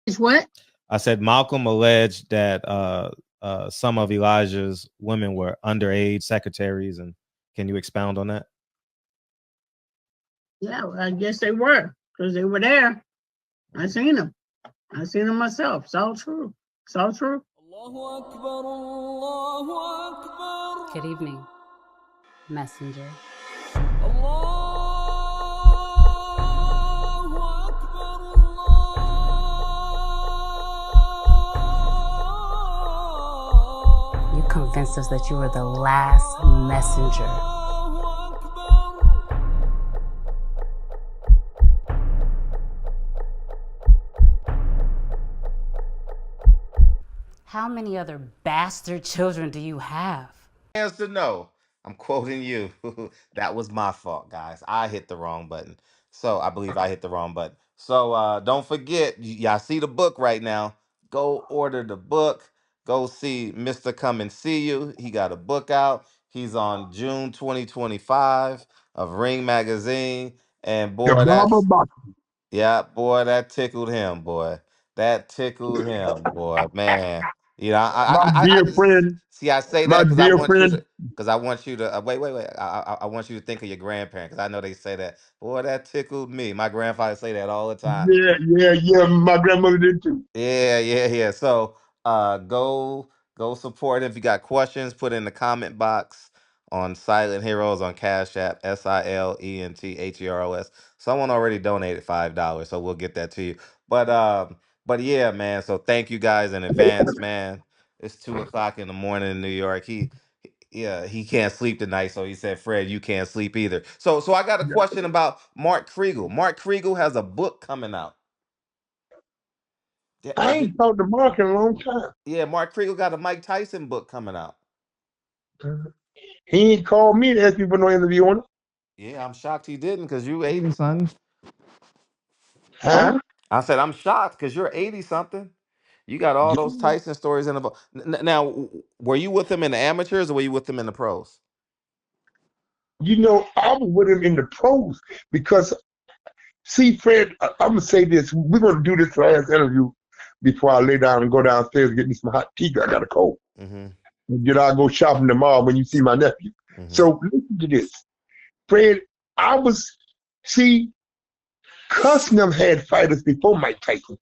It's what? I said Malcolm alleged that some of Elijah's women were underage secretaries, and can you expound on that? Yeah, well, I guess they were because they were there. I seen them. I seen them myself. It's all true. It's all true. Good evening, messenger. You convinced us that you were the last messenger. How many other bastard children do you have? Answer no. I'm quoting you. That was my fault, guys. I hit the wrong button. So I believe I hit the wrong button. So don't forget, y'all see the book right now. Go order the book. Go see Mr. Come and See You. He got a book out. He's on June 2025 of Ring Magazine. And The boy, barber box. yeah, boy, that tickled him, boy. That tickled him, boy. Man, you know, My I dear just friend, see. I say that my because I dear want you friend. to, because I want you to wait. I want you to think of your grandparent because I know they say that. Boy, that tickled me. My grandfather say that all the time. Yeah. My grandmother did too. Yeah. So go support him. If you got questions, put in the comment box on Silent Heroes on Cash App, SILENTHEROS. Someone already donated $5, so we'll get that to you. But yeah, man. So thank you guys in advance, man. It's 2 o'clock in the morning in New York. Yeah, he can't sleep tonight, so he said, Fred, you can't sleep either. So I got a question about Mark Kriegel. Mark Kriegel has a book coming out. Yeah, I ain't talked to Mark in a long time. yeah, Mark Kriegel got a Mike Tyson book coming out. He ain't called me to ask me for no interview on it. Yeah, I'm shocked he didn't because you 80 something. Huh? I said, I'm shocked because you're 80 something. You got all those Tyson stories in the book. Now, were you with him in the amateurs or were you with him in the pros? You know, I was with him in the pros because, see, Fred, I'm going to say this. We're going to do this last interview before I lay down and go downstairs and get me some hot tea. I got a cold. Mm-hmm. Then I'll go shopping tomorrow when you see my nephew. Mm-hmm. So listen to this. Fred, see, Cus and them had fighters before Mike Tyson.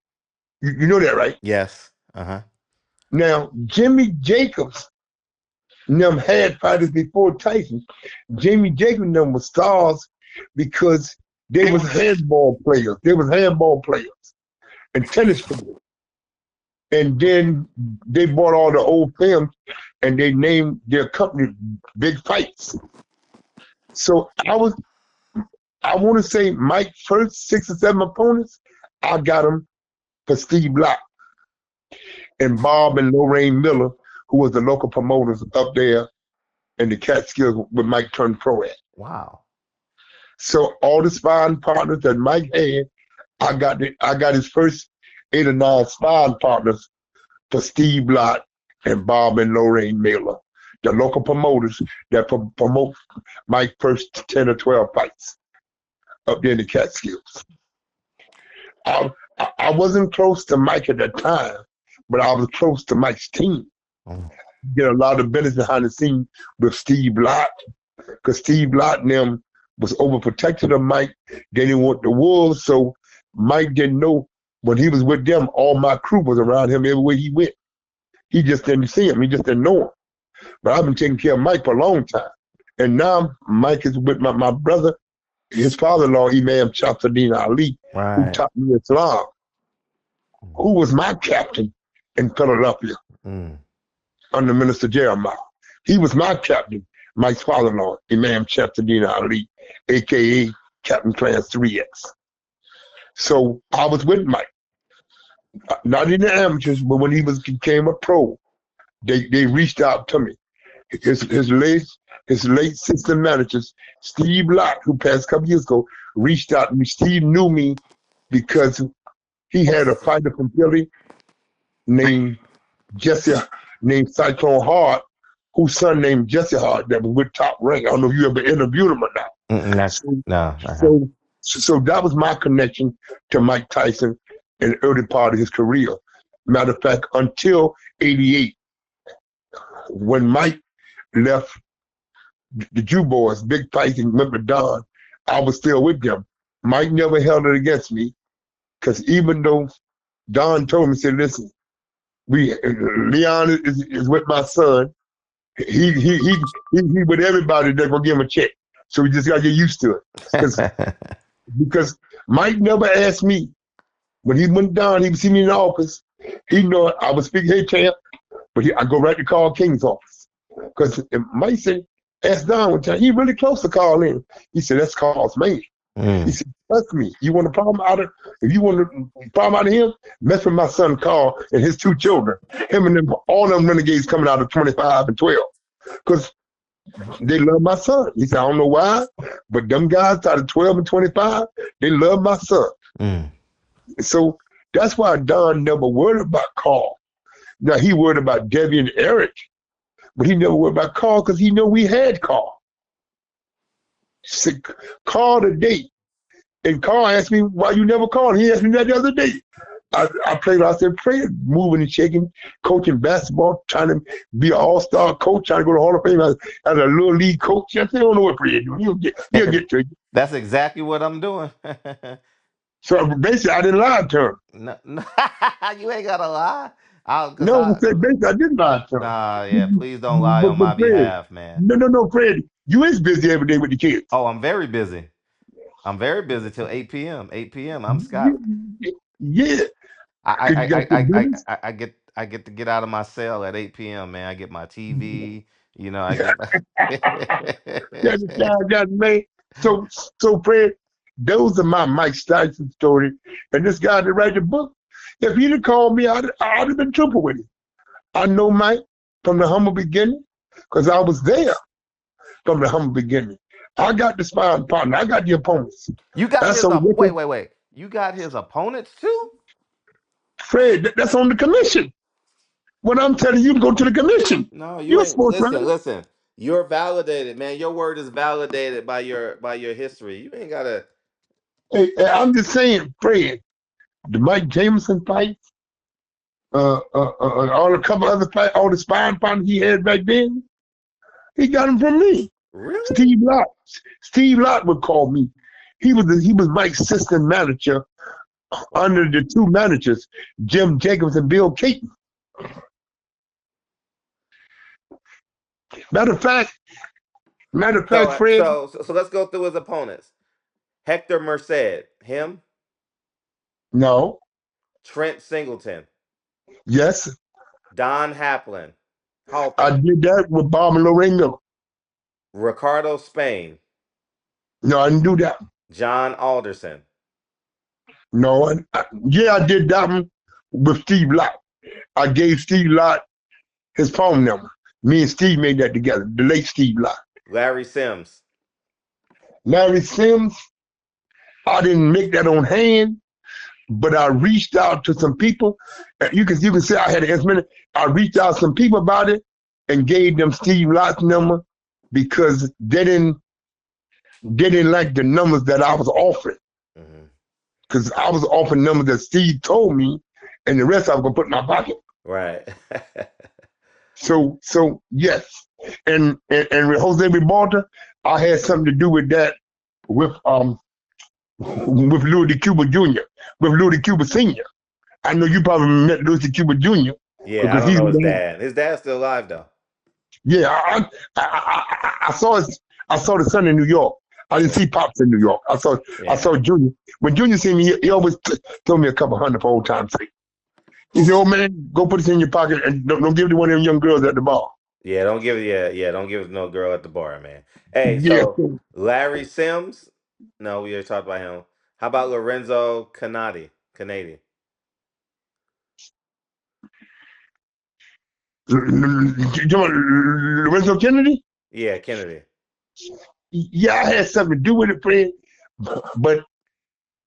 You know that, right? Yes. Uh-huh. Now, Jimmy Jacobs and them had fighters before Tyson. Jimmy Jacobs and them were stars because they was handball players. They was handball players and tennis players. And then they bought all the old films and they named their company Big Fights. So I want to say Mike's first 6 or 7 opponents, I got them for Steve Locke and Bob and Lorraine Miller, who was the local promoters up there in the Catskills when Mike turned pro at. Wow. So all the sparring partners that Mike had, I got his first 8 or 9 sparring partners for Steve Lott and Bob and Lorraine Miller, the local promoters that promote Mike's first 10 or 12 fights up there in the Catskills. I wasn't close to Mike at that time, but I was close to Mike's team. Get a lot of business behind the scenes with Steve Lott, because Steve Lott and them was overprotected of Mike. They didn't want the wolves, so Mike didn't know when he was with them, all my crew was around him everywhere he went. He just didn't see him. He just didn't know him. But I've been taking care of Mike for a long time. And now Mike is with my brother, his father-in-law, Imam Shafadin Ali, who taught me Islam, who was my captain in Philadelphia under Minister Jeremiah. He was my captain, Mike's father-in-law, Imam Shafadin Ali, a.k.a. Captain Class 3X. So I was with Mike. Not in the amateurs, but when he became a pro, they reached out to me. His late assistant managers, Steve Lott, who passed a couple years ago, reached out to me. Steve knew me because he had a fighter from Philly named Cyclone Hart, whose son named Jesse Hart that was with Top Rank. I don't know if you ever interviewed him or not. No. So that was my connection to Mike Tyson. in the early part of his career. Matter of fact, until '88, when Mike left the Jew Boys, Big Tyson, remember Don, I was still with them. Mike never held it against me because even though Don told me, said, listen, Leon is with my son. He with everybody that's gonna give him a check. So we just gotta get used to it. Because Mike never asked me. When he went down, he would see me in the office. He know I was speaking, hey champ, but I go right to Carl King's office. Because Mike said, ask Don one time, he really close to Carl in. He said, that's Carl's man. He said, trust me, you want a problem out of, if you want a problem out of him, mess with my son Carl and his 2 children. Him and them, all them renegades coming out of 25 and 12. Because they love my son. He said, I don't know why, but them guys out of 12 and 25, they love my son. So that's why Don never worried about Carl. Now he worried about Debbie and Eric, but he never worried about Carl because he knew we had Carl. Said, call today. And Carl asked me, why you never called? He asked me that the other day. I played, I said, Fred, moving and shaking, coaching basketball, trying to be an all-star coach, trying to go to Hall of Fame as a little league coach. I said, I don't know what Fred doing. He'll get to you. That's exactly what I'm doing. So basically, I didn't lie to him. No, you ain't gotta lie. No, I said basically, I didn't lie to him. Nah, yeah, please don't lie on my Fred, behalf, man. No, Fred, you is busy every day with the kids. Oh, I'm very busy. I'm very busy till 8 p.m. 8 p.m. I'm Scott. Yeah. I get to get out of my cell at 8 p.m. Man, I get my TV. You know, I Got man. So Fred, those are my Mike Tyson story. And this guy that write the book, if he'd have called me, I'd have been triple with him. I know Mike from the humble beginning because I was there from the humble beginning. I got the sparring partner. I got the opponents. You got his wait. You got his opponents too? Fred, that's on the commission. What I'm telling you, go to the commission. No, you ain't. Listen. You're validated, man. Your word is validated by your history. You ain't gotta. Hey, I'm just saying, Fred, the Mike Jameson fight, all a couple other fights, all the sparring partners he had back then, he got them from me. Really? Steve Lott would call me. He was Mike's assistant manager under the 2 managers, Jim Jacobs and Bill Caton. Matter of fact, Fred. So let's go through his opponents. Hector Merced, him? No. Trent Singleton. Yes. Don Haplin. Halpin. I did that with Bob and Lorenzo. Ricardo Spain. No, I didn't do that. John Alderson. No, I did that one with Steve Lott. I gave Steve Lott his phone number. Me and Steve made that together, the late Steve Lott. Larry Sims. Larry Sims, I didn't make that on hand, but I reached out to some people. You can say I had an instrument. I reached out to some people about it and gave them Steve Lott's number because they didn't like the numbers that I was offering. Because I was offering numbers that Steve told me, and the rest I was gonna put in my pocket. Right. So yes, and with Jose Ribalta, I had something to do with that with Louis DeCuba Jr., with Louis DeCuba Sr. I know you probably met Louis DeCuba Jr. Yeah, I don't know his dad. His dad's still alive though. Yeah, I saw the son in New York. I didn't see Pops in New York. I saw Junior. When Junior seen me, he always told me a couple hundred for old time's sake. He said, "Old man, go put this in your pocket and don't give it to one of them young girls at the bar." Yeah, don't give it to no girl at the bar, man. Hey, so Larry Sims, no, we already talked about him. How about Lorenzo Canati? Lorenzo Kennedy? Yeah, Kennedy. Yeah, I had something to do with it, Fred. But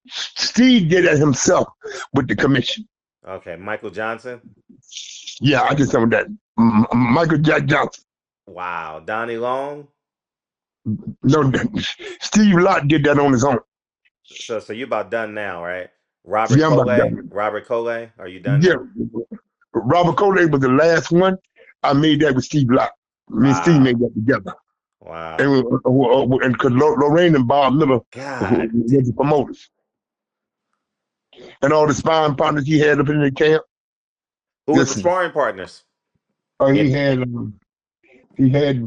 Steve did it himself with the commission. Okay, Michael Johnson? Yeah, I did some of that. Michael Jack Johnson. Wow. Donnie Long? No, Steve Lott did that on his own. So you about done now, right? Robert Yeah, I'm about Coley. done. Robert Coley. Are you done Yeah, now? Robert Kodak was the last one. I made that with Steve Locke. Me and Steve Wow. made that together. Wow. And because Lorraine and Bob Miller God. were the promoters. And all the sparring partners he had up in the camp. Who was the Listen, sparring partners? Yeah. he had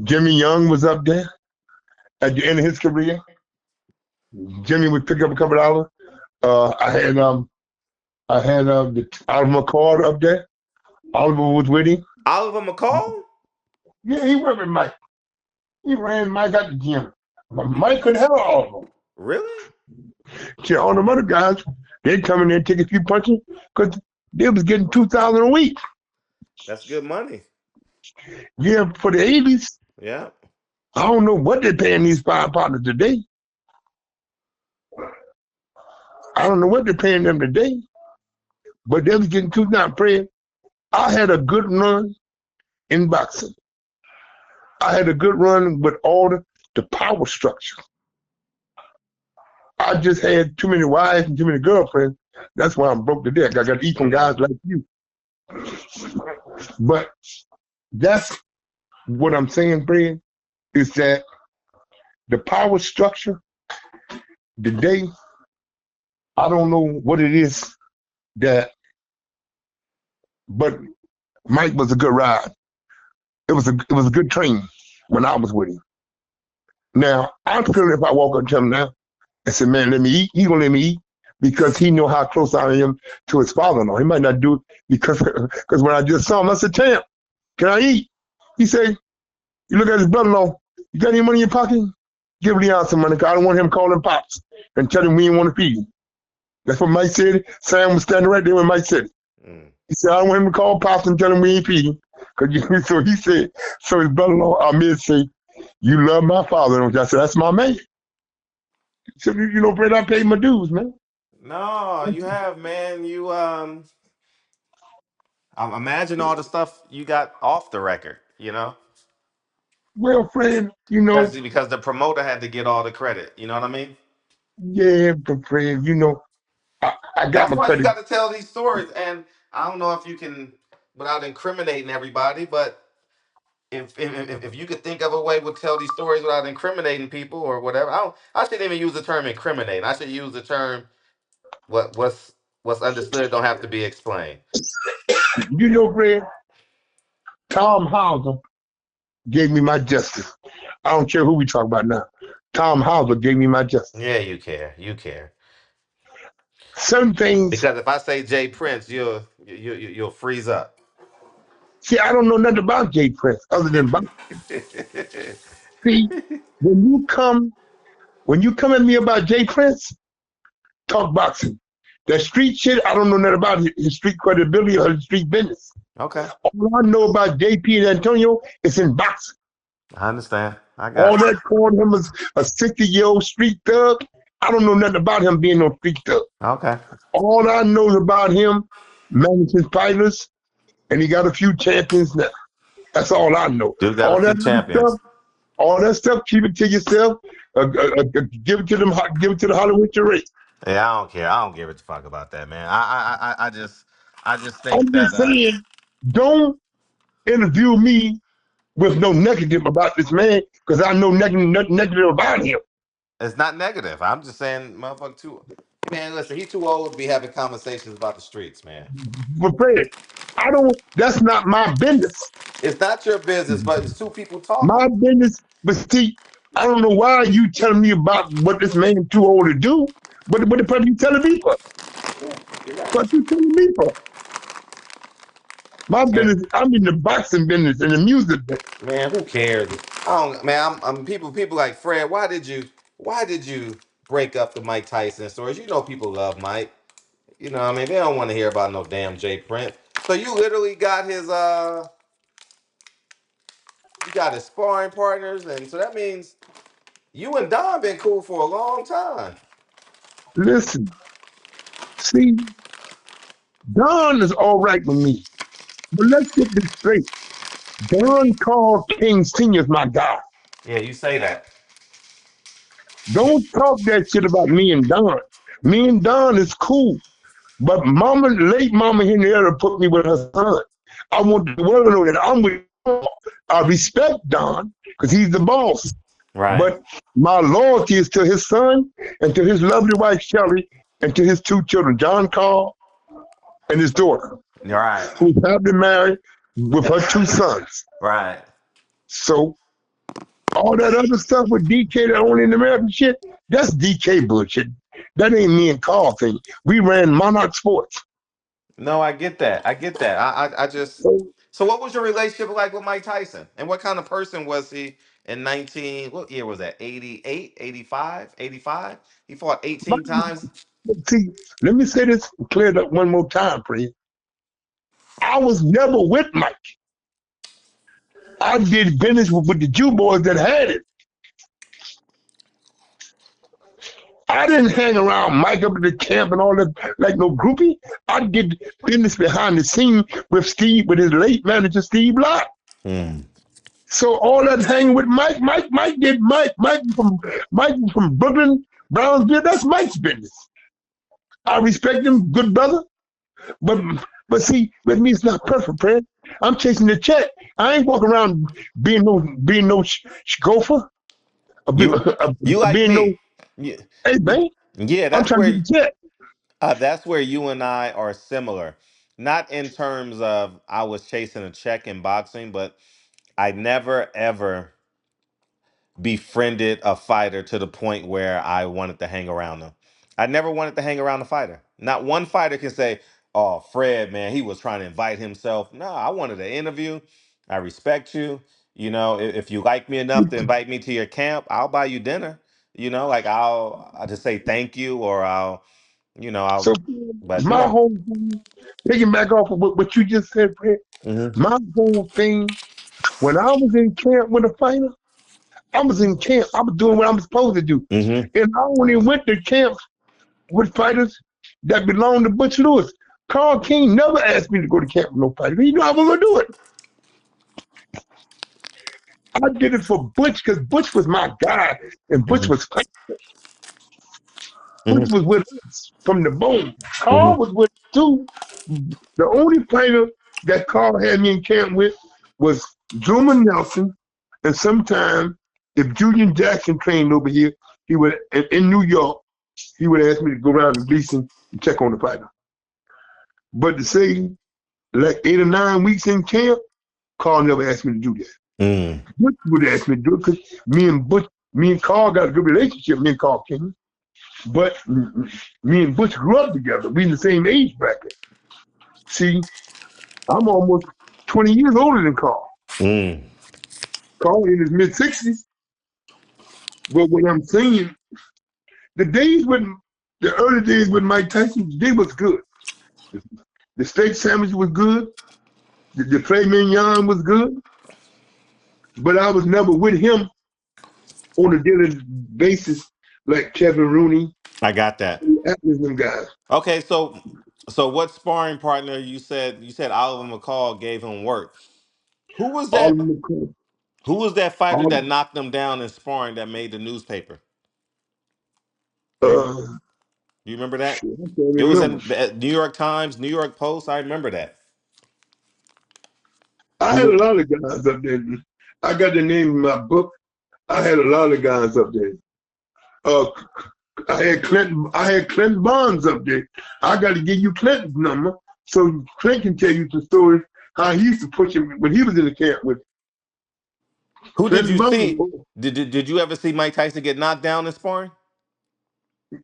Jimmy Young was up there at the end of his career. Jimmy would pick up a couple dollars. I had the Oliver McCord up there. Oliver was with him. Oliver McCall? Yeah, he went with Mike. He ran Mike out the gym. But Mike could have Oliver. Really? See, all them other guys, they'd come in there and take a few punches because they was getting 2,000 a week. That's good money. Yeah, for the 80s. Yeah. I don't know what they're paying these sparring partners today. I don't know what they're paying them today. But they was getting 2,000 prayer. I had a good run in boxing. I had a good run with all the power structure. I just had too many wives and too many girlfriends. That's why I'm broke to death. I got to eat from guys like you. But that's what I'm saying, Fred, is that the power structure today, I don't know what it is but Mike was a good ride. It was a good training when I was with him. Now, I'm feeling if I walk up to him now and say, man, let me eat, he gonna let me eat because he know how close I am to his father-in-law. He might not do it because when I just saw him, I said, champ, can I eat? He said, you look at his brother-in-law, you got any money in your pocket? Give Leon some money, because I don't want him calling Pops and telling him we didn't want to feed him. That's what Mike said. Sam was standing right there when Mike said it. He said, I don't want him to call Pops and tell him we ain't feeding. So he said, so his brother-in-law, Ahmed, said, you love my father, don't you? I said, that's my man. He said, you know, Fred, I paid my dues, man. No, you have, man. Imagine all the stuff you got off the record, Well, Fred, you know, because the promoter had to get all the credit. You know what I mean? yeah, but Fred, you know, I got That's my why you credit. got to tell these stories. And I don't know if you can, without incriminating everybody, but if you could think of a way to tell these stories without incriminating people or whatever, I shouldn't even use the term incriminate. I should use the term what's understood don't have to be explained. You know, Fred, Tom Hauser gave me my justice. I don't care who we talk about now. Tom Hauser gave me my justice. Yeah, you care. You care. Certain things, Because if I say Jay Prince, you'll freeze up. see, I don't know nothing about Jay Prince other than boxing. See, when you come at me about Jay Prince, talk boxing. That street shit, I don't know nothing about his street credibility or his street business. Okay. All I know about JP and Antonio is in boxing. I understand. I All got you. that calling him as a 60-year-old street thug, I don't know nothing about him being no street thug. Okay. All I know about him, managing fighters, and he got a few champions now. That's all I know. Dude got a All few that other champions. stuff, all that stuff, keep it to yourself. Give it to them. Give it to the Hollywood charade. Yeah, I don't care. I don't give a fuck about that, man. I just think I'm that just saying, don't interview me with no negative about this man because I know nothing negative about him. it's not negative. I'm just saying, motherfucker, too. Man, listen, he's too old to be having conversations about the streets, man. But Fred, I don't. That's not my business. It's not your business, but it's two people talking. My business. But see, I don't know why you telling me about what this man too old to do. But the fuck you telling me for? Yeah, you're right. What you telling me for? My Man, business. I'm in the boxing business and the music business. man, who cares? I don't, man. I'm people like Fred. Why did you break up the Mike Tyson stories? You know, people love Mike. You know, what I mean, they don't want to hear about no damn Jay Prince. So you literally got his sparring partners, and so that means you and Don been cool for a long time. Listen, see, Don is all right with me, but let's get this straight. Don called King Senior's my guy. Yeah, you say that. Don't talk that shit about me and Don. Me and Don is cool. But mama, late mama Henrietta put me with her son. I want the world to know that I'm with Don. I respect Don because he's the boss. Right. But my loyalty is to his son and to his lovely wife Shelley and to his two children, John Carl and his daughter, Right. who's happily married with her two sons. Right. So all that other stuff with DK that only in American shit, that's DK bullshit. That ain't me and Carl thing. We ran Monarch Sports. No, I get that. I get that. I just. So So, what was your relationship like with Mike Tyson? And what kind of person was he in 19? What year was that? 88, 85, 85? He fought 18 times. see, let me say this cleared up one more time, Fred. I was never with Mike. I did business with the Jew boys that had it. I didn't hang around Mike up at the camp and all that like no groupie. I did business behind the scene with Steve, with his late manager Steve Lott. Mm. So all that hanging with Mike did Mike from Brooklyn, Brownsville. That's Mike's business. I respect him, good brother. But see, with me it's not perfect, Fred. I'm chasing the check. I ain't walking around being no gopher. You you like Being no me. You, hey man. yeah, I'm trying to get the check. that's where you and I are similar. Not in terms of I was chasing a check in boxing, but I never ever befriended a fighter to the point where I wanted to hang around them. I never wanted to hang around a fighter. Not one fighter can say, "Oh, Fred, man, he was trying to invite himself." No, I wanted to interview. I respect you. You know, if you like me enough to invite me to your camp, I'll buy you dinner. You know, like I'll just say thank you, or So but my whole thing, taking back off of what you just said, Fred, Mhm. my whole thing, when I was in camp with a fighter, I was in camp. I was doing what I'm supposed to do. Mhm. And I only went to camp with fighters that belonged to Butch Lewis. Carl King never asked me to go to camp with no fighter. He knew I was going to do it. I did it for Butch because Butch was my guy. And Butch Mhm. was Butch Mhm. was with us from the bone. Carl Mhm. was with us too. The only fighter that Carl had me in camp with was Zuma Nelson. And sometimes, if Julian Jackson trained over here, he would in New York, he would ask me to go around to Gleason and check on the fighter. But to say like 8 or 9 weeks in camp, Carl never asked me to do that. Mm. Butch would ask me to do it because me and Carl got a good relationship, me and Carl King. But me and Butch grew up together. We in the same age bracket. See, I'm almost 20 years older than Carl. Mm. Carl in his mid 60s. But what I'm saying, the days when the early days with Mike Tyson, they was good. The steak sandwich was good. The filet mignon was good. But I was never with him on a daily basis like Kevin Rooney, I got that. Atlas, them guys. Okay, so what sparring partner you said Oliver McCall gave him work? Who was All that of them, who was that fighter all, that knocked him down in sparring that made the newspaper? Do you uh, remember, do you remember that? shit, I can't It was remember. in the New York Times, New York Post. I remember that. I You had know, a lot of guys up there. I got the name in my book. I had a lot of guys up there. Uh, I had Clinton Bonds up there. I got to give you Clinton's number so Clint can tell you the story how he used to push him when he was in the camp with who did Clinton you Bonds. see? Did you ever see Mike Tyson get knocked down in sparring?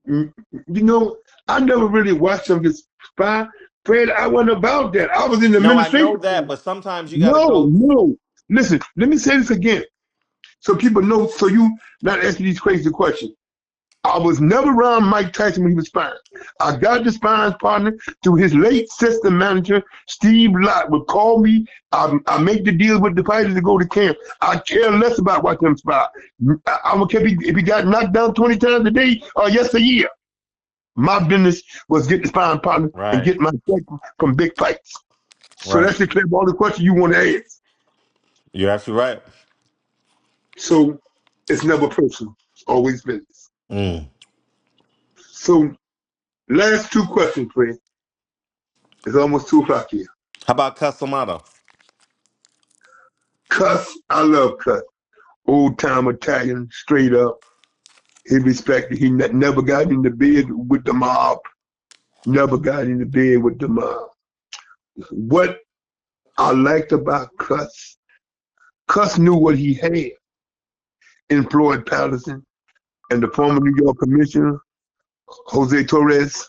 You know, I never really watched him get spy. Fred, I wasn't about that. I was in the No, I know administration. that, but sometimes you got to No, go. no. Listen, let me say this again so people know, so you not asking these crazy questions. I was never around Mike Tyson when he was sparring. I got the sparring partner through his late system manager, Steve Lott, would call me. I make the deal with the fighters to go to camp. I care less about watching them spar. I don't care if he got knocked down 20 times a day or yes a year. My business was get the sparring partner and Right, get my check from big fights. So right. that's the clear all the questions you want to ask. You're absolutely right. So it's never personal. It's always business. Mm. So Last two questions, Fred. It's almost 2 o'clock here. How about Cus D'Amato? Cus, I love Cus. Old time Italian, straight up. He respected. He never got in the bed with the mob. Never got in the bed with the mob. What I liked about Cus, Cus knew what he had in Floyd Patterson and the former New York Commissioner, Jose Torres,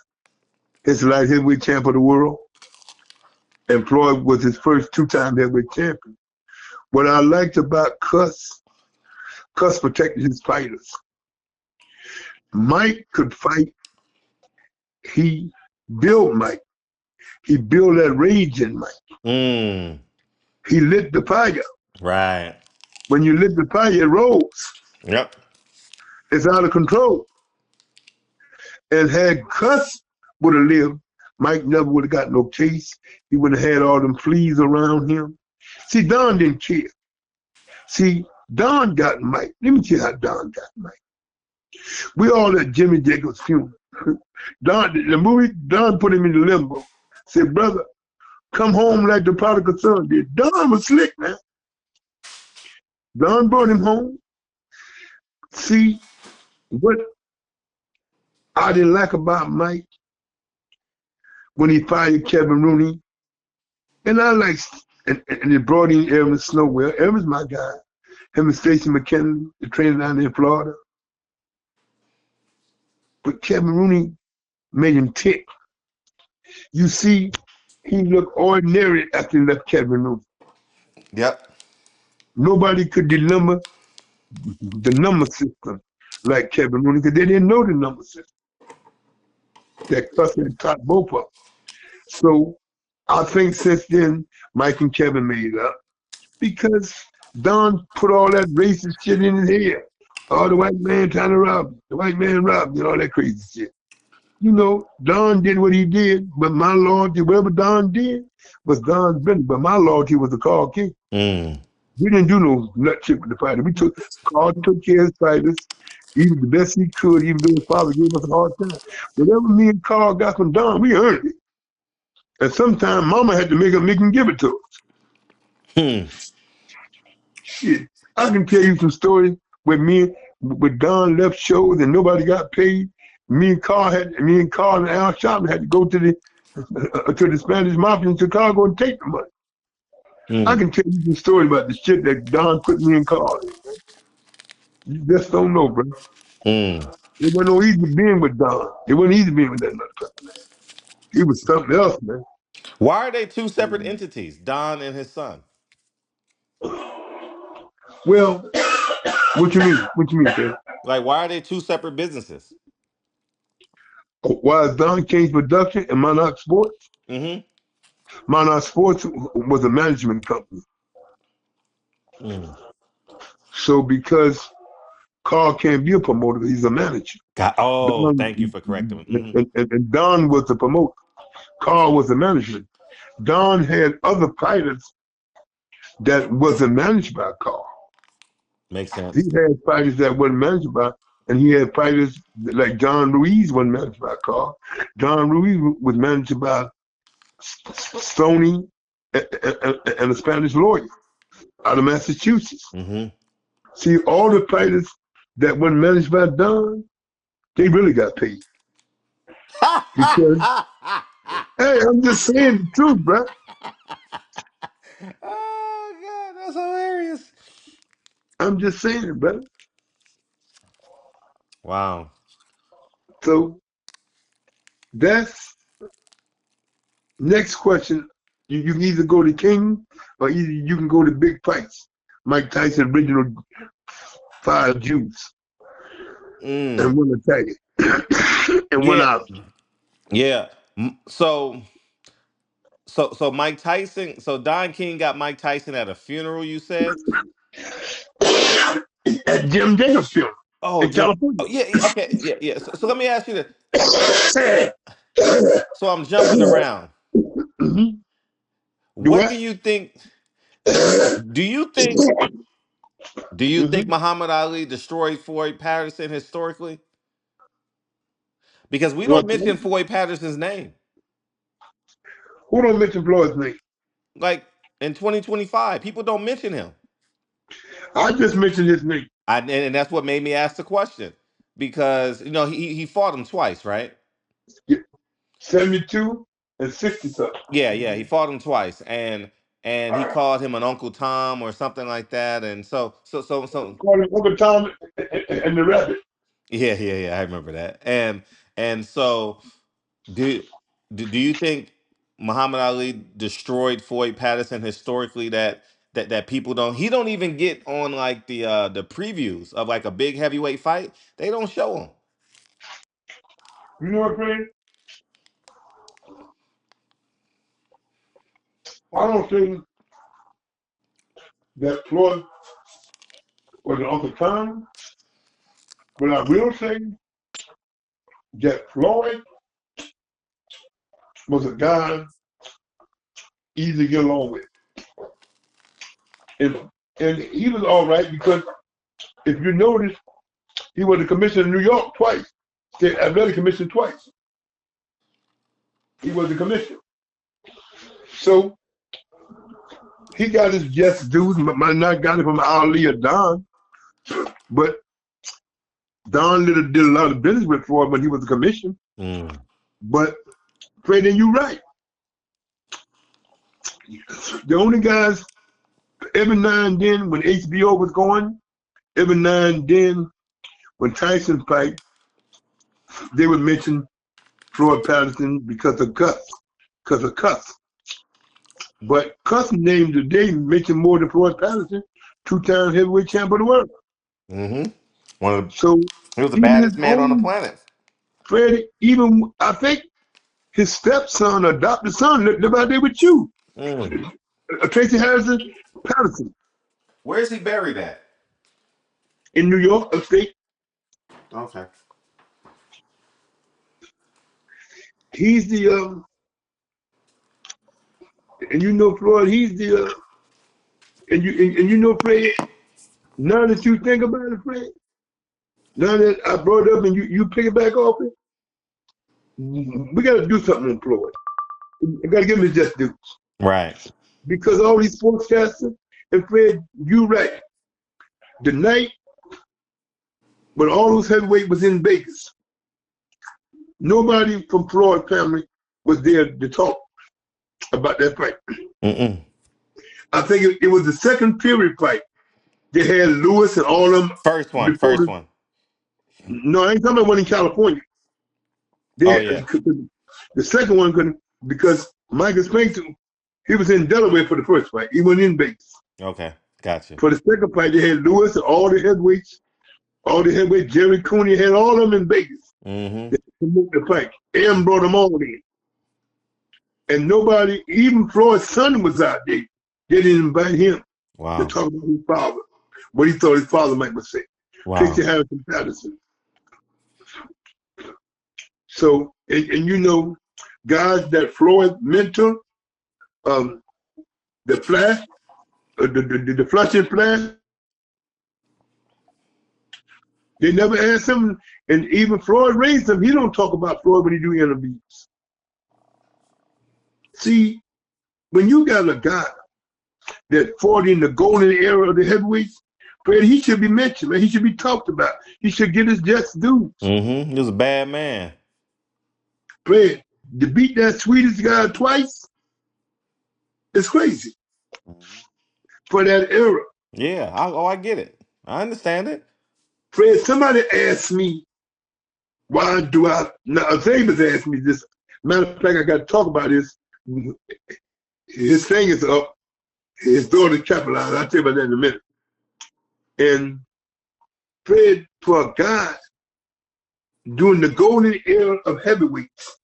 his light heavyweight champ of the world. And Floyd was his first two-time heavyweight champion. What I liked about Cus protected his fighters. Mike could fight. He built Mike. He built that rage in Mike. Mm. He lit the fire. Right. When you lit the fire, it rose. Yep. It's out of control. And had Cus would have lived, Mike never would have got no case. He would have had all them fleas around him. See, Don didn't care. See, Don got Mike. Let me tell you how Don got Mike. We all at Jimmy Jacobs' funeral. Don, the movie, Don put him in the limbo. Said, brother, come home like the prodigal son did. Don was slick, man. Don brought him home. See, what I didn't like about Mike when he fired Kevin Rooney, and I like, and he brought in Aaron Snowwell. Aaron's my guy. Him and Stacey McKinley, the trainer down there in Florida. But Kevin Rooney made him tick. You see, he looked ordinary after he left Kevin Rooney. Yep. Nobody could deliver the number system like Kevin Rooney because they didn't know the number system. That Cus had taught both of them. So I think since then, Mike and Kevin made up because Don put all that racist shit in his head. Oh, the white man trying to rob me. The white man robbed me and all that crazy shit. You know, Don did what he did, but my loyalty, whatever Don did, was Don's business. But my loyalty was the Carl King. Mm. We didn't do no nut shit with the fighter. Carl took care of his fighters. He was the best he could, even though his father gave us a hard time. Whatever me and Carl got from Don, we earned it. And sometimes Mama had to make him give it to us. Hmm. Shit, I can tell you some stories with Don left shows and nobody got paid. Me and Carl and Al Sharpton had to go to the Spanish Mafia in Chicago and take the money. Mm. I can tell you some stories about the shit that Don put me and Carl in. You just don't know, bro. Mm. It wasn't no easy being with Don. It wasn't easy being with that motherfucker, man. He was something else, man. Why are they two separate entities, Don and his son? Well, what you mean? What you mean, Ted? Like, why are they two separate businesses? Why is Don King's Production and Monarch Sports? Mm-hmm. Monarch Sports was a management company. Mm. So because Carl can't be a promoter, he's a manager. Oh, thank you for correcting me. Mm-hmm. And Don was the promoter. Carl was the manager. Don had other fighters that wasn't managed by Carl. Makes sense. He had fighters that wasn't managed by, and he had fighters like John Ruiz wasn't managed by Carl. John Ruiz was managed by Stoney and a Spanish lawyer out of Massachusetts. Mm-hmm. See, all the fighters that weren't managed by Don, they really got paid. Because, hey, I'm just saying the truth, bro. Oh, God, that's hilarious. I'm just saying it, brother. Wow. So that's next question. You can either go to King or either you can go to big fights. Mike Tyson original 5 Jews and one Italian and one out. Yeah. So Mike Tyson. So Don King got Mike Tyson at a funeral. You said At Jim Jacobs film in California. Oh, yeah. Okay. Yeah. So let me ask you this. So I'm jumping around. Mm-hmm. What do you think? Do you think Mm-hmm. Muhammad Ali destroyed Floyd Patterson historically? Because we don't Floyd mention Patterson? Floyd Patterson's name. Who don't mention Floyd's name? Like in 2025, people don't mention him. I just mentioned his name. And that's what made me ask the question. Because he fought him twice, right? Yeah, 72 and 60 something. Yeah, he fought him twice, and he called him an Uncle Tom or something like that, and so Called him Uncle Tom and the Rabbit. yeah, I remember that, and so do do you think Muhammad Ali destroyed Floyd Patterson historically that people don't even get on like the previews of like a big heavyweight fight, they don't show him. You know what, Fred? I don't think that Floyd was an Uncle Tom, but I will say that Floyd was a guy easy to get along with. And he was all right because if you notice, he was the commissioner of New York twice, state athletic commission twice. He was the commissioner. So he got his just dues. Might not got it from Ali or Don, but Don did a lot of business with Floyd when he was the commissioner. But Fred, and you're right. The only guys every now and then when HBO was going, every now and then when Tyson fight, they would mention Floyd Patterson because of Cus. But Cus named today mentioned more than Floyd Patterson, 2-time heavyweight champ of the world. So He was the even baddest his man on the own planet. Freddie, even I think his stepson, adopted son, lived out there with you. Tracy Harrison Patterson Where is he buried at? in New York, upstate. Okay. He's the and you know Floyd. He's the and you know Fred. Now that you think about it, Fred. Now that I brought it up and you pick it back off it, we got to do something on Floyd. I got to give him his just due. Right. Because all these sportscasters, and Fred, you right. The night when all those heavyweight was in Vegas, nobody from Floyd family was there to talk about that fight. I think it was the second period fight. They had Lewis and all of them. First one. No, I ain't talking about one in California. The second one couldn't, because Michael Spinks, he was in Delaware for the first fight. He wasn't in Vegas. Okay, gotcha. For the second fight, they had Lewis and all the heavyweights, Jerry Cooney had all of them in Vegas. They promoted the fight. M brought them all in. And nobody, even Floyd's son was out there. They didn't invite him to talk about his father, what he thought his father might have said. Tracy Harrison Patterson. So, and you know, guys that Floyd mentor, the Flash, the Flash and Flash, they never asked him, and even Floyd raised him. He don't talk about Floyd when he do interviews. See, when you got a guy that fought in the golden era of the heavyweights, Fred, he should be mentioned, man. He should be talked about. He should get his just dues. He was a bad man. Fred, to beat that Swedish guy twice, it's crazy. For that era. Yeah, I get it. I understand it. Fred, somebody asked me, why do I, now Davis asked me this. Matter of fact, I got to talk about this. His thing is up. His daughter's capitalized. I'll tell you about that in a minute. And Fred, for a guy during the golden era of heavyweights,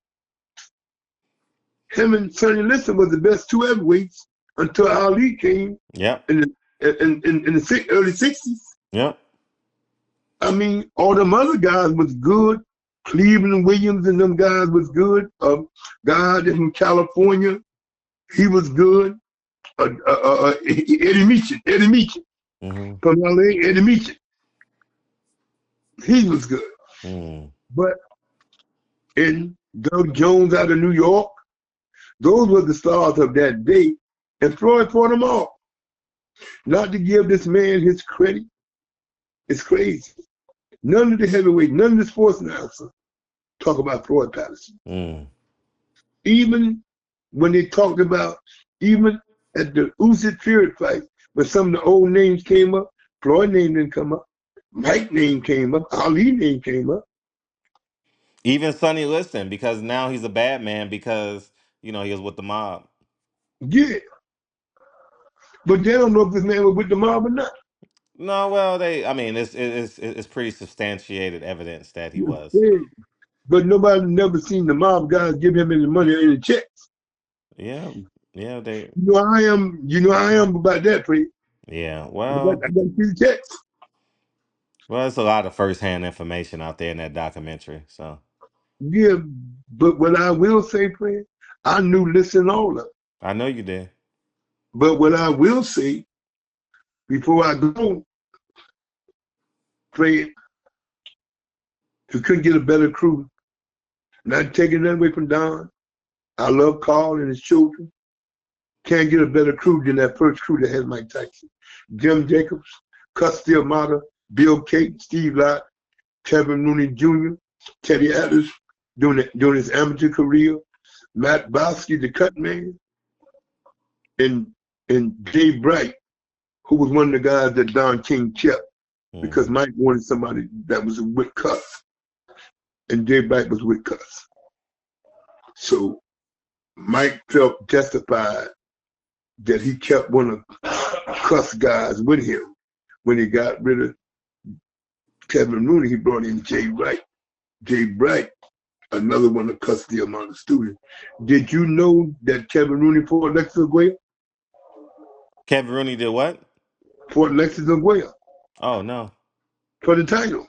him and Sonny Liston was the best two heavyweights until Ali came in the early 60s. Yep. I mean, all them other guys was good. Cleveland Williams and them guys was good. Guy from California, he was good. Eddie Meachin from LA, Eddie Meachin. He was good. But and Doug Jones out of New York. Those were the stars of that day, and Floyd fought them all. Not to give this man his credit, it's crazy. None of the heavyweight, none of the sports announcers talk about Floyd Patterson. Even when they talked about, even at the Usyk Fury fight, when some of the old names came up, Floyd name didn't come up. Mike name came up. Ali name came up. Even Sonny Liston, because now he's a bad man because he was with the mob. Yeah. But they don't know if this man was with the mob or not. No, well, it's pretty substantiated evidence that he was. Yeah. But nobody never seen the mob guys give him any money or any checks. Yeah, they. You know I am about that, Fred. Yeah, I well, got to see the checks. there's a lot of firsthand information out there in that documentary. So Yeah, but what I will say, Fred, I knew listen all of it. I know you did. But what I will say before I go, Fred, you couldn't get a better crew. Not taking that away from Don. I love Carl and his children. Can't get a better crew than that first crew that had Mike Tyson. Jim Jacobs, Cus D'Amato, Bill Cate, Steve Lott, Kevin Rooney Jr., Teddy Atlas during his amateur career, Matt Bosky, the cut man, and Jay Bright, who was one of the guys that Don King kept because Mike wanted somebody that was with Cus, and Jay Bright was with Cus. So Mike felt justified that he kept one of Cus guys with him. When he got rid of Kevin Rooney, he brought in Jay Bright. Jay Bright, another one of Cus D'Amato students. Did you know that Kevin Rooney fought Lexus Aguirre? Kevin Rooney did what? Fought Lexus Aguirre. Oh no. For the title.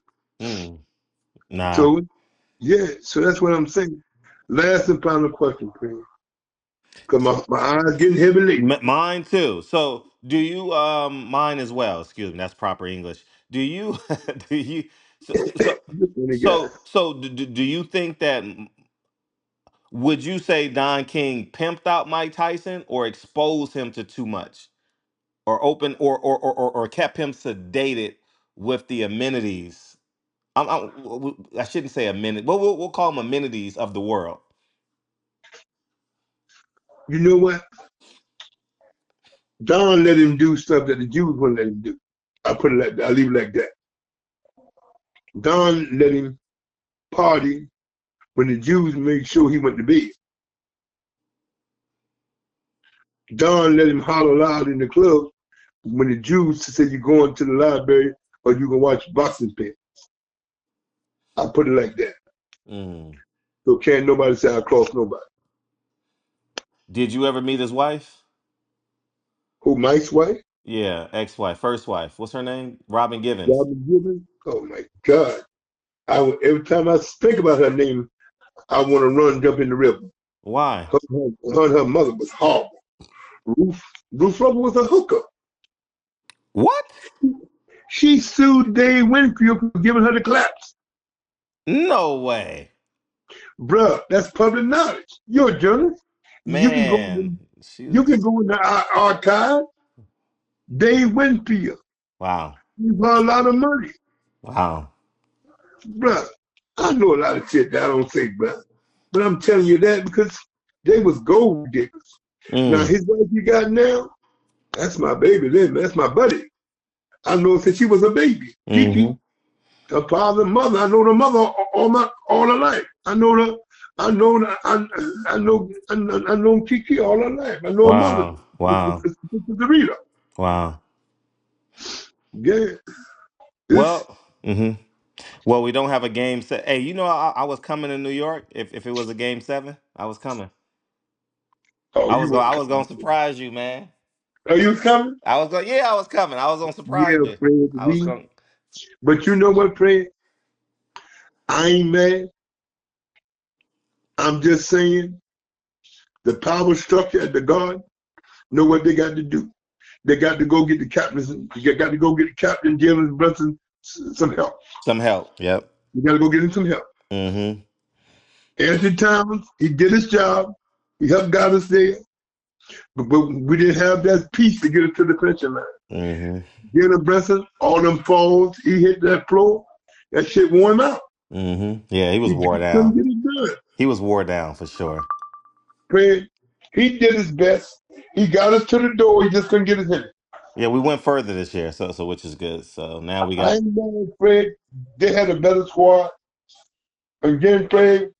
Nah. So yeah, so that's what I'm saying. Last and final question, please. Because my eyes getting heavy lately. Mine too. So do you mine as well? Excuse me, that's proper English. Do you do you do you think that would you say Don King pimped out Mike Tyson or exposed him to too much? Or open or kept him sedated with the amenities? I shouldn't say amenities. Well, we'll call them amenities of the world. You know what? Don let him do stuff that the Jews wouldn't let him do. I'll leave it like that. Don let him party when the Jews made sure he went to bed. Don let him holler loud in the club when the Jews said you're going to the library or you can watch boxing pins. I put it like that. So can't nobody say I crossed nobody. Did you ever meet his wife? Who, Mike's wife? Yeah, ex-wife, first wife. What's her name? Robin Givens. Robin Givens? Oh my God. Every time I think about her name, I want to run, jump in the river. Why? Her mother was horrible. Ruth Rubber was a hooker. What? She sued Dave Winfield for giving her the claps. No way. Bruh, that's public knowledge. You're a journalist. Man, you can go in the archive. Dave Winfield. Wow. Gave her a lot of money. Wow. Bruh, I know a lot of shit that I don't say, bruh. But I'm telling you that because they was gold diggers. Now, his wife you got now, that's my baby. That's my buddy. I know since she was a baby. Kiki, her father and mother. I know the mother all her life. I know Kiki all her life. I know her mother. Wow. The reader. Wow. Yeah. Well, well, we don't have a game set. Hey, I was coming to New York. If it was a game 7, I was coming. Oh, I was gonna surprise you, man. Are you coming? I was coming. I was gonna surprise you. Fred, I was going. But you know what, Fred? I ain't mad. I'm just saying the power structure at the guard know what they got to do. They got to go get the captains. You got to go get the captain, Jalen Brunson, some help. Some help. Yep. You got to go get him some help. Anthony Thomas, he did his job. He helped got us there. But we didn't have that piece to get us to the finishing line. Mm-hmm. Jalen Brunson, all them falls, he hit that floor. That shit wore him out. Mm-hmm. Yeah, he was He wore just couldn't down. get it done. He was wore down for sure. Fred, he did his best. He got us to the door. He just couldn't get us in it. Yeah, we went further this year, so which is good. So now we I got ain't know, Fred. They had a better squad. Again, Fred,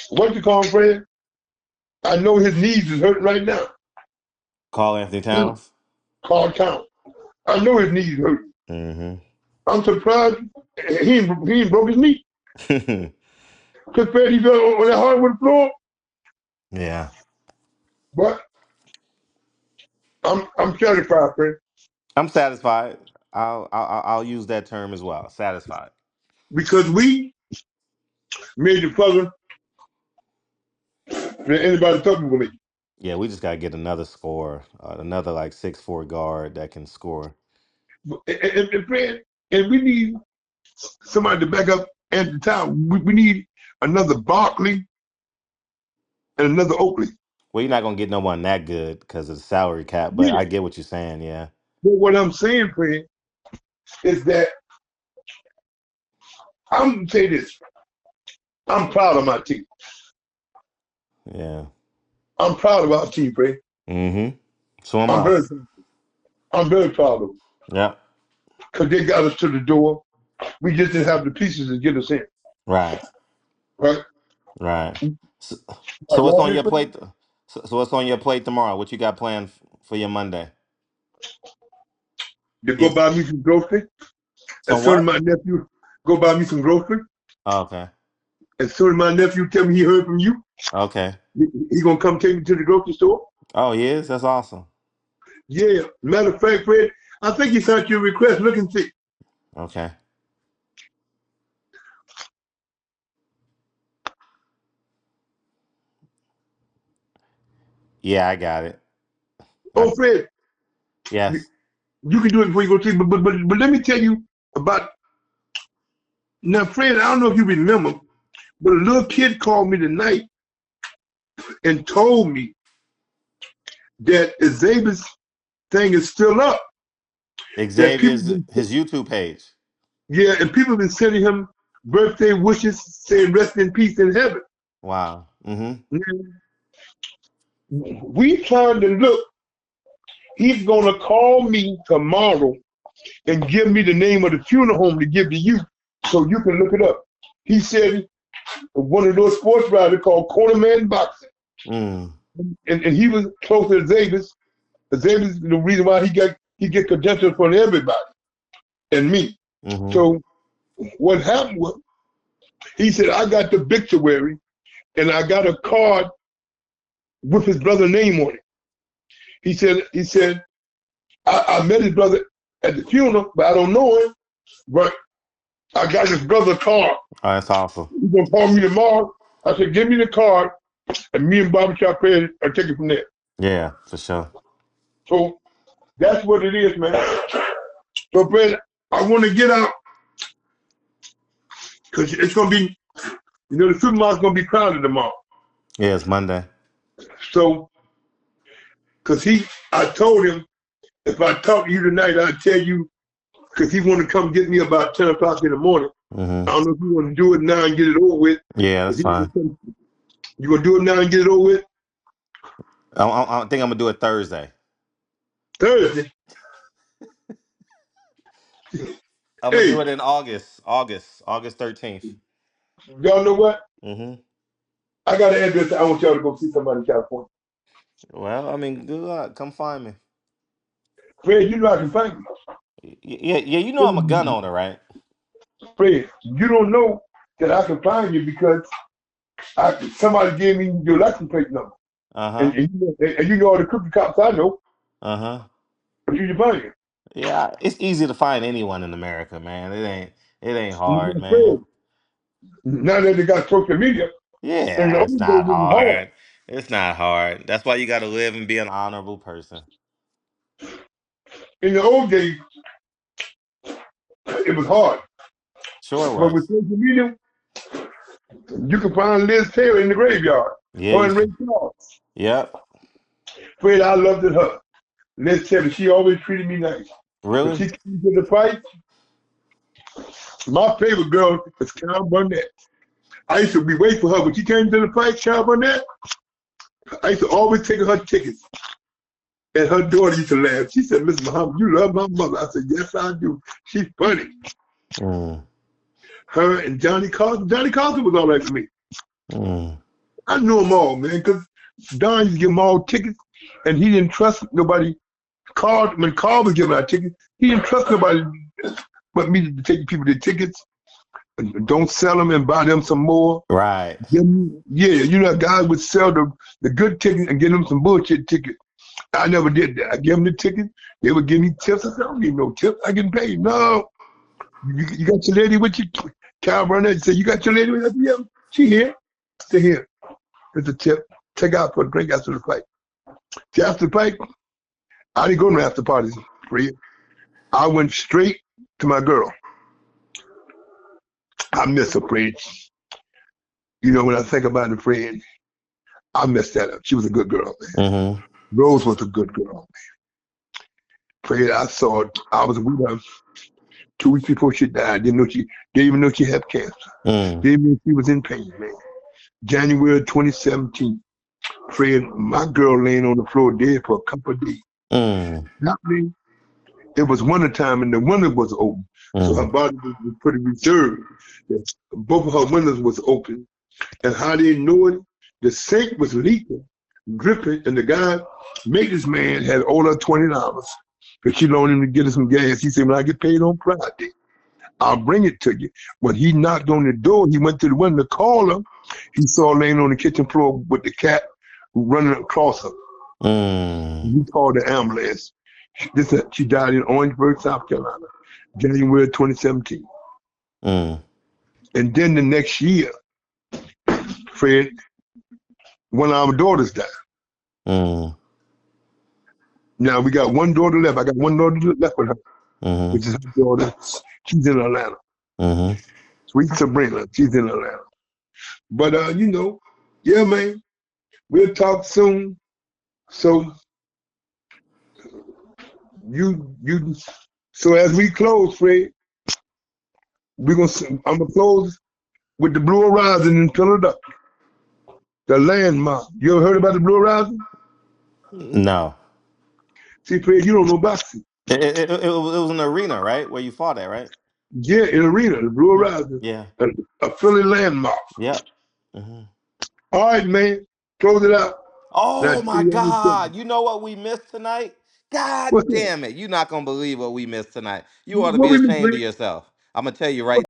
what you call him, Fred? I know his knees is hurting right now. Carl Anthony Towns. Carl Town. I know his knees hurting. Mm-hmm. I'm surprised he ain't broke his knee. Because Fred, he got on that hardwood floor. Yeah, But I'm satisfied, Fred, I'm satisfied. I'll use that term as well. Satisfied. because we made it further than anybody thought we would make. Yeah, we just gotta get another score, another like 6'4" guard that can score. And Fred, and we need somebody to back up Anthony Town. We need another Barkley and another Oakley. Well, you're not gonna get no one that good because of the salary cap, but Yeah. I get what you're saying. Yeah, But what I'm saying, Fred, is that I'm gonna say this. I'm proud of my team. yeah. I'm proud of our team, Fred. Mm-hmm. So am I'm I. very proud of them. Yep. Because they got us to the door. We just didn't have the pieces to get us in. Right. Right? Right. So, Like so what's on Walter your said, plate? So what's on your plate tomorrow? What you got planned for your Monday? they go Yes. buy me some groceries. So As soon as what? my nephew go buy me some groceries, Oh, okay. as soon as my nephew tell me he heard from you, Okay. he gonna come take me to the grocery store. Oh, he is? That's awesome. Yeah. Matter of fact, Fred, I think he sent you a request. Look and see. Okay. Yeah, I got it. Oh, I Fred, yes. you can do it before you go see. But let me tell you about now, Fred. I don't know if you remember, but a little kid called me tonight and told me that Xavier's thing is still up. That people, Xavier's his YouTube page. yeah, and people have been sending him birthday wishes, saying rest in peace in heaven. Wow. Mm-hmm. We trying to look. He's gonna call me tomorrow and give me the name of the funeral home to give to you, so you can look it up. He said one of those sports writers called Cornerman Boxing, Mm. and he was close to Xavier's. Xavier's the reason why he get credentials from everybody and me. Mm-hmm. So what happened was he said I got the obituary and I got a card with his brother's name on it. He said I met his brother at the funeral, but I don't know him. But I got his brother's card. Oh, that's awesome. He's gonna call me tomorrow. I said, give me the card, and me and Barbershop Fred are taking from there. Yeah, for sure. So that's what it is, man. So, Fred, I want to get out because it's gonna be, the supermarket's gonna be crowded tomorrow. Yeah, it's Monday. So, because I told him if I talk to you tonight, I'll tell you, because he want to come get me about 10 o'clock in the morning. Mm-hmm. I don't know if you want to do it now and get it over with. Yeah, that's fine. You gonna do it now and get it over with? I think I'm gonna do it Thursday. Thursday. I'm gonna do Hey, it in August 13th. y'all know what? Mm-hmm. I got an address. I want y'all to go see somebody in California. Well, I mean, good luck. Come find me. Fred, you know I can find Yeah. You know I'm a gun you. owner, right? Fred, you don't know that I can find you because somebody gave me your license plate number. Uh-huh. And you know all the crooked cops I know, Uh-huh. but you can find you. Yeah, it's easy to find anyone in America, man. It ain't hard, man. Fred, now that they got social media, in the Yeah, old it's days not it was hard. hard. It's not hard. That's why you gotta live and be an honorable person. In the old days, it was hard. Sure it But with was. social media, You can find Liz Taylor in the graveyard. Yeah, Her you and Ray can. Charles. Yep. Fred, I loved it her. Liz Taylor, she always treated me nice. When Really? she came to the fight, my favorite girl was Carol Burnett. I used to be waiting for her. When she came to the fight, Carol Burnett, I used to always take her tickets. And her daughter used to laugh. She said, Miss Muhammad, you love my mother. I said, yes, I do. She's funny. Mm. Her and Johnny Carson. Johnny Carson was all right for me. Mm. I knew them all, man, because Don used to give them all tickets, and he didn't trust nobody. When Carl was giving out tickets, he didn't trust nobody but me to take people the tickets. And don't sell them and buy them some more. Right. Yeah, you know, guys would sell the good tickets and give them some bullshit tickets. I never did that. I gave them the ticket. They would give me tips. I said, I don't need no tips. I get paid. No. You got your lady with you? Carol Burnett said, you got your lady with you? Yeah, she here. Stay here. Here's a tip. Take out for a drink after the fight. See, after the fight, I didn't go to after parties, Fred. I went straight to my girl. I miss her, Fred. You know, when I think about it, Fred, I messed that up. She was a good girl, man. Mm-hmm. Rose was a good girl, man. Fred, I was with her 2 weeks before she died. Didn't even know she had cancer. Mm. Didn't even know she was in pain, man. January 2017. Fred, my girl laying on the floor dead for a couple of days. Mm. Not me. It was winter time and the window was open. So her body was pretty reserved. Both of her windows was open. And how they knew it, the sink was leaking, dripping, and the guy, maintenance man, had owed her $20. Because she loaned him to get her some gas. He said, when I get paid on Friday, I'll bring it to you. When he knocked on the door, he went to the window to call her. He saw her laying on the kitchen floor with the cat running across her. He called the ambulance. She died in Orangeburg, South Carolina, January 2017. And then the next year, Fred, one of our daughters died. Now we got one daughter left. I got one daughter left with her, which is her daughter. She's in Atlanta. Sweet Sabrina, she's in Atlanta. But you know, yeah, man, we'll talk soon. So so as we close, Fred, I'm gonna close with the Blue Horizon in Philadelphia, the landmark. You ever heard about the Blue Horizon? No. See, Fred, you don't know boxing. It was an arena, right? Where you fought at, right? Yeah, in arena, the Blue Horizon. Yeah. A Philly landmark. Yeah. All right, man. Close it out. Oh my God. You know what we missed tonight? God What's that? damn it. You're not gonna believe what we missed tonight. You ought to What be we ashamed of missed? yourself. I'm gonna tell you right